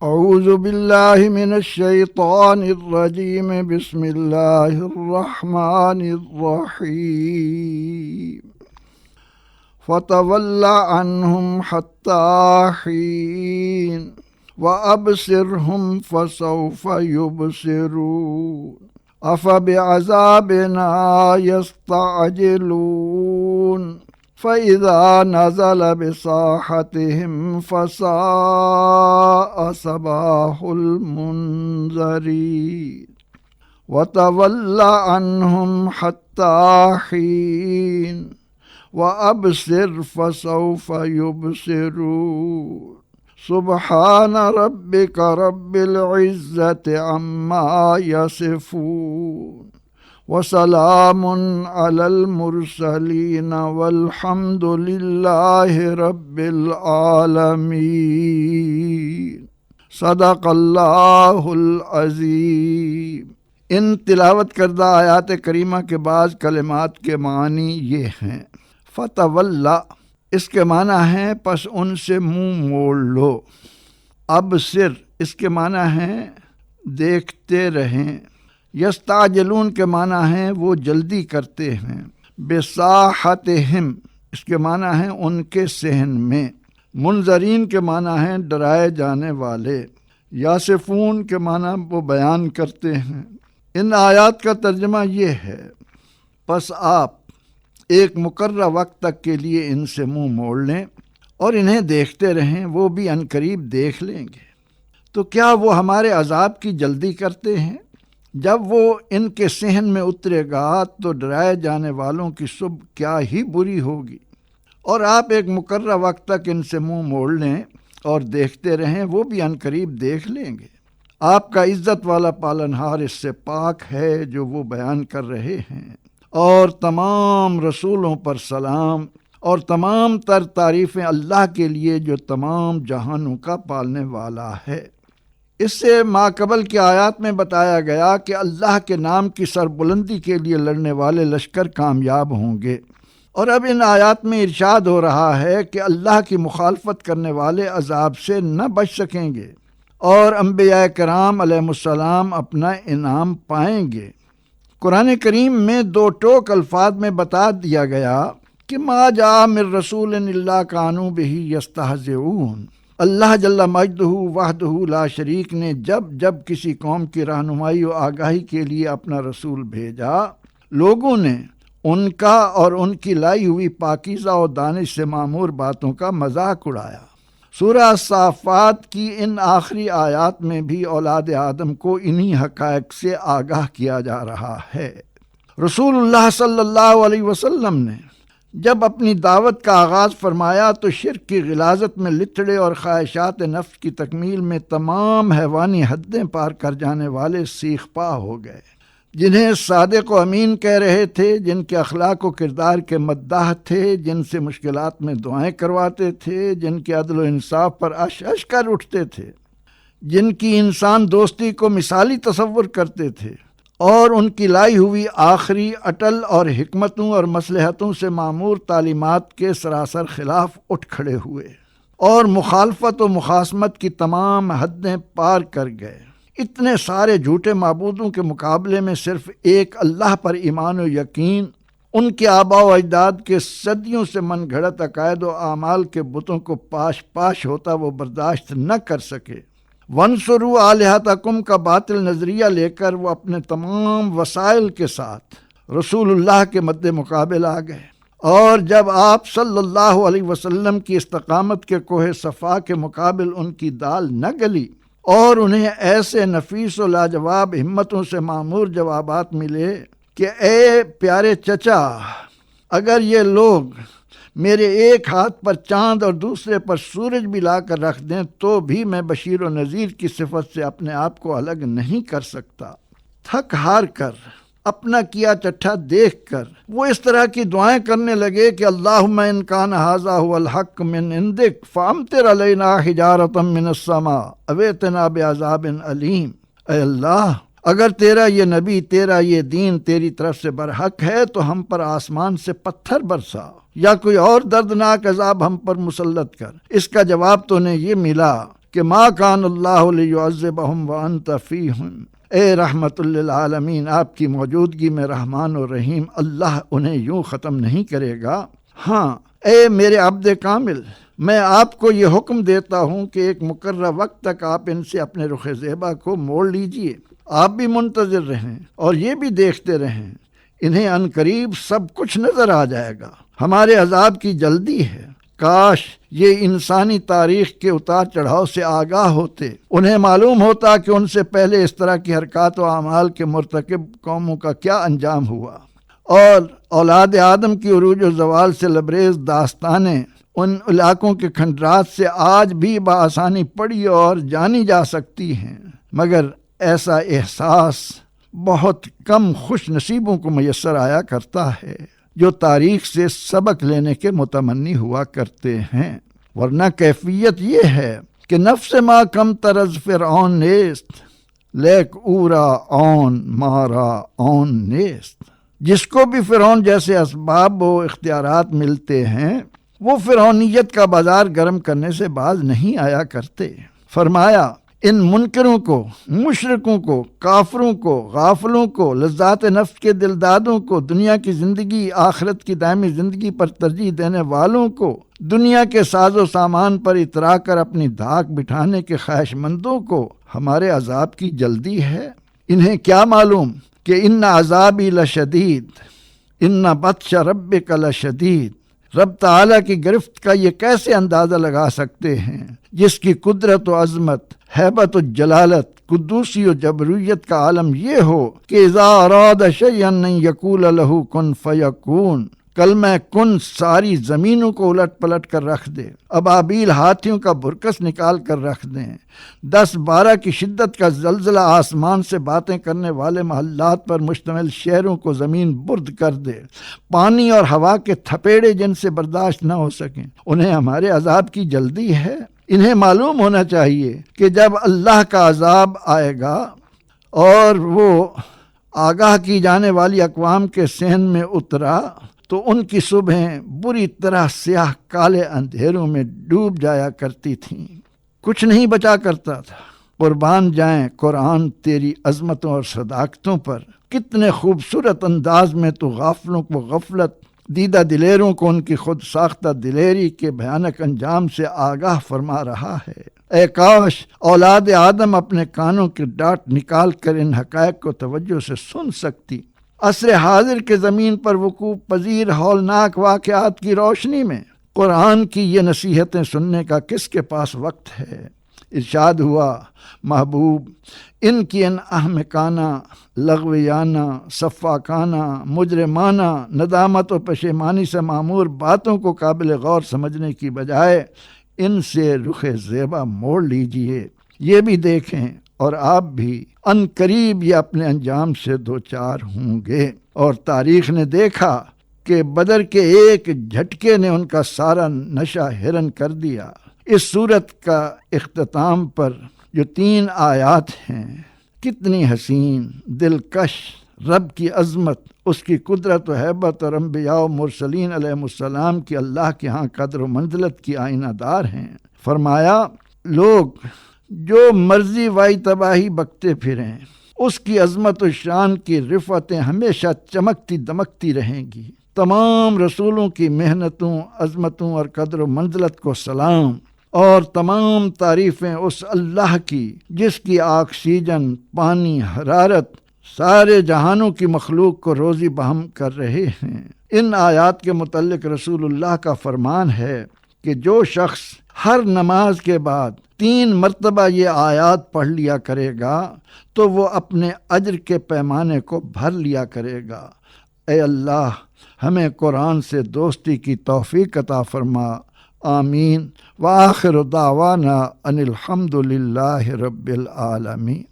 أعوذ بالله من الشيطان الرجيم بسم الله الرحمن الرحيم فتول عنهم حتى حين وأبصرهم فسوف يبصرون أفبعذابنا يستعجلون فإذا نزل بساحتهم فساء صباح المنذرين وتول عنهم حتى حين وأبصر فسوف يبصرون سبحان ربك رب العزة عما يصفون وسلام على المرسلين والحمد لله رب العالمين صدق اللہ العظیم۔ ان تلاوت کردہ آیات کریمہ کے بعض کلمات کے معنی یہ ہیں۔ فتولا اس کے معنی ہیں پس ان سے منہ موڑ لو۔ ابصر اس کے معنی ہیں دیکھتے رہیں۔ یستعجلون کے معنی ہیں وہ جلدی کرتے ہیں۔ بساحتہم اس کے معنی ہیں ان کے صحن میں۔ منذرین کے معنی ہیں ڈرائے جانے والے۔ یاسفون کے معنی وہ بیان کرتے ہیں۔ ان آیات کا ترجمہ یہ ہے، پس آپ ایک مقررہ وقت تک کے لیے ان سے منہ موڑ لیں اور انہیں دیکھتے رہیں، وہ بھی عنقریب دیکھ لیں گے۔ تو کیا وہ ہمارے عذاب کی جلدی کرتے ہیں؟ جب وہ ان کے صحن میں اترے گا تو ڈرائے جانے والوں کی صبح کیا ہی بری ہوگی۔ اور آپ ایک مقررہ وقت تک ان سے منہ موڑ لیں اور دیکھتے رہیں، وہ بھی عنقریب دیکھ لیں گے۔ آپ کا عزت والا پالنہار اس سے پاک ہے جو وہ بیان کر رہے ہیں، اور تمام رسولوں پر سلام اور تمام تر تعریفیں اللہ کے لیے جو تمام جہانوں کا پالنے والا ہے۔ اس سے ماقبل کی آیات میں بتایا گیا کہ اللہ کے نام کی سربلندی کے لیے لڑنے والے لشکر کامیاب ہوں گے، اور اب ان آیات میں ارشاد ہو رہا ہے کہ اللہ کی مخالفت کرنے والے عذاب سے نہ بچ سکیں گے، اور انبیاء کرام علیہ السلام اپنا انعام پائیں گے۔ قرآن کریم میں دو ٹوک الفاظ میں بتا دیا گیا کہ ما جاء من رسول الا کانوا بہ یستہزئون۔ اللہ جل مجدہ وحدہ لا شریک نے جب کسی قوم کی رہنمائی و آگاہی کے لیے اپنا رسول بھیجا، لوگوں نے ان کا اور ان کی لائی ہوئی پاکیزہ و دانش سے معمور باتوں کا مذاق اڑایا۔ سورہ الصافات کی ان آخری آیات میں بھی اولاد آدم کو انہی حقائق سے آگاہ کیا جا رہا ہے۔ رسول اللہ صلی اللہ علیہ وسلم نے جب اپنی دعوت کا آغاز فرمایا تو شرک کی غلاظت میں لتڑے اور خواہشات نفس کی تکمیل میں تمام حیوانی حدیں پار کر جانے والے سیخ پا ہو گئے، جنہیں صادق و امین کہہ رہے تھے، جن کے اخلاق و کردار کے مداح تھے، جن سے مشکلات میں دعائیں کرواتے تھے، جن کے عدل و انصاف پر عش عش کر اٹھتے تھے، جن کی انسان دوستی کو مثالی تصور کرتے تھے، اور ان کی لائی ہوئی آخری اٹل اور حکمتوں اور مصلحتوں سے معمور تعلیمات کے سراسر خلاف اٹھ کھڑے ہوئے اور مخالفت و مخاصمت کی تمام حدیں پار کر گئے۔ اتنے سارے جھوٹے معبودوں کے مقابلے میں صرف ایک اللہ پر ایمان و یقین، ان کے آباء و اجداد کے صدیوں سے من گھڑت عقائد و اعمال کے بتوں کو پاش پاش ہوتا وہ برداشت نہ کر سکے۔ وَانْصُرُوا آلِهَتَكُمْ کا باطل نظریہ لے کر وہ اپنے تمام وسائل کے ساتھ رسول اللہ کے مد مقابل آ گئے، اور جب آپ صلی اللہ علیہ وسلم کی استقامت کے کوہ صفا کے مقابل ان کی دال نہ گلی اور انہیں ایسے نفیس و لاجواب ہمتوں سے معمور جوابات ملے کہ اے پیارے چچا، اگر یہ لوگ میرے ایک ہاتھ پر چاند اور دوسرے پر سورج بھی لا کر رکھ دیں تو بھی میں بشیر و نذیر کی صفت سے اپنے آپ کو الگ نہیں کر سکتا، تھک ہار کر اپنا کیا چٹھا دیکھ کر وہ اس طرح کی دعائیں کرنے لگے کہ اللہم ان کان ھذا ھو الحق من عندک فامطر علینا حجارۃ من السماء او ائتنا بعذاب علیم۔ اے اللہ، اگر تیرا یہ نبی، تیرا یہ دین تیری طرف سے برحق ہے تو ہم پر آسمان سے پتھر برسا یا کوئی اور دردناک عذاب ہم پر مسلط کر۔ اس کا جواب تو نے یہ ملا کہ ما کان اللہ لیعذبہم وانت فیہم، اے رحمت للعالمین، آپ کی موجودگی میں رحمان و رحیم، اللہ انہیں یوں ختم نہیں کرے گا۔ ہاں اے میرے عبد کامل، میں آپ کو یہ حکم دیتا ہوں کہ ایک مقررہ وقت تک آپ ان سے اپنے رخ زیبا کو موڑ لیجئے، آپ بھی منتظر رہیں اور یہ بھی دیکھتے رہیں، انہیں عنقریب سب کچھ نظر آ جائے گا۔ ہمارے عذاب کی جلدی ہے، کاش یہ انسانی تاریخ کے اتار چڑھاؤ سے آگاہ ہوتے، انہیں معلوم ہوتا کہ ان سے پہلے اس طرح کی حرکات و اعمال کے مرتکب قوموں کا کیا انجام ہوا، اور اولاد آدم کی عروج و زوال سے لبریز داستانیں ان علاقوں کے کھنڈرات سے آج بھی بآسانی پڑھی اور جانی جا سکتی ہیں، مگر ایسا احساس بہت کم خوش نصیبوں کو میسر آیا کرتا ہے جو تاریخ سے سبق لینے کے متمنی ہوا کرتے ہیں، ورنہ کیفیت یہ ہے کہ نفس ما کم طرز فرعون نیست، لیک اورا اون مارا اون نیست۔ جس کو بھی فرعون جیسے اسباب و اختیارات ملتے ہیں وہ فرعونیت کا بازار گرم کرنے سے باز نہیں آیا کرتے۔ فرمایا ان منکروں کو، مشرکوں کو، کافروں کو، غافلوں کو، لذات نفس کے دلدادوں کو، دنیا کی زندگی آخرت کی دائمی زندگی پر ترجیح دینے والوں کو، دنیا کے ساز و سامان پر اترا کر اپنی دھاک بٹھانے کے خواہش مندوں کو ہمارے عذاب کی جلدی ہے۔ انہیں کیا معلوم کہ ان عذابی لشدید، ان بطش ربک لشدید۔ رب تعالیٰ کی گرفت کا یہ کیسے اندازہ لگا سکتے ہیں جس کی قدرت و عظمت، ہیبت و جلالت، قدوسی و جبرویت کا عالم یہ ہو کہ اذا اراد شیئا ان یقول له کن فیکون، کلمہ کن ساری زمینوں کو الٹ پلٹ کر رکھ دے، ابابیل ہاتھیوں کا برکس نکال کر رکھ دیں، 10-12 کی شدت کا زلزلہ آسمان سے باتیں کرنے والے محلات پر مشتمل شہروں کو زمین برد کر دے، پانی اور ہوا کے تھپیڑے جن سے برداشت نہ ہو سکیں، انہیں ہمارے عذاب کی جلدی ہے۔ انہیں معلوم ہونا چاہیے کہ جب اللہ کا عذاب آئے گا اور وہ آگاہ کی جانے والی اقوام کے صحن میں اترا تو ان کی صبحیں بری طرح سیاہ کالے اندھیروں میں ڈوب جایا کرتی تھیں، کچھ نہیں بچا کرتا تھا۔ قربان جائیں قرآن تیری عظمتوں اور صداقتوں پر، کتنے خوبصورت انداز میں تو غافلوں کو غفلت، دیدہ دلیروں کو ان کی خود ساختہ دلیری کے بھیانک انجام سے آگاہ فرما رہا ہے۔ اے کاش اولاد آدم اپنے کانوں کی ڈاٹ نکال کر ان حقائق کو توجہ سے سن سکتی۔ عصر حاضر کے زمین پر وقوع پذیر ہولناک واقعات کی روشنی میں قرآن کی یہ نصیحتیں سننے کا کس کے پاس وقت ہے؟ ارشاد ہوا محبوب ان کی ان احمقانہ، لغویانہ، صفاکانہ، مجرمانہ، ندامت و پشیمانی سے معمور باتوں کو قابل غور سمجھنے کی بجائے ان سے رخ زیبا موڑ لیجئے۔ یہ بھی دیکھیں اور آپ بھی ان قریب یہ اپنے انجام سے دوچار ہوں گے۔ اور تاریخ نے دیکھا کہ بدر کے ایک جھٹکے نے ان کا سارا نشہ ہرن کر دیا۔ اس صورت کا اختتام پر جو 3 آیات ہیں کتنی حسین، دلکش، رب کی عظمت، اس کی قدرت و ہیبت اور انبیاء و مرسلین علیہ السلام کی اللہ کے ہاں قدر و منزلت کی آئینہ دار ہیں۔ فرمایا لوگ جو مرضی وائی تباہی بکتے پھریں، اس کی عظمت و شان کی رفعتیں ہمیشہ چمکتی دمکتی رہیں گی۔ تمام رسولوں کی محنتوں، عظمتوں اور قدر و منزلت کو سلام، اور تمام تعریفیں اس اللہ کی جس کی آکسیجن، پانی، حرارت سارے جہانوں کی مخلوق کو روزی بہم کر رہے ہیں۔ ان آیات کے متعلق رسول اللہ کا فرمان ہے کہ جو شخص ہر نماز کے بعد 3 مرتبہ یہ آیات پڑھ لیا کرے گا تو وہ اپنے اجر کے پیمانے کو بھر لیا کرے گا۔ اے اللہ ہمیں قرآن سے دوستی کی توفیق عطا فرما، آمین۔ وآخر دعوانا ان الحمد للہ رب العالمین۔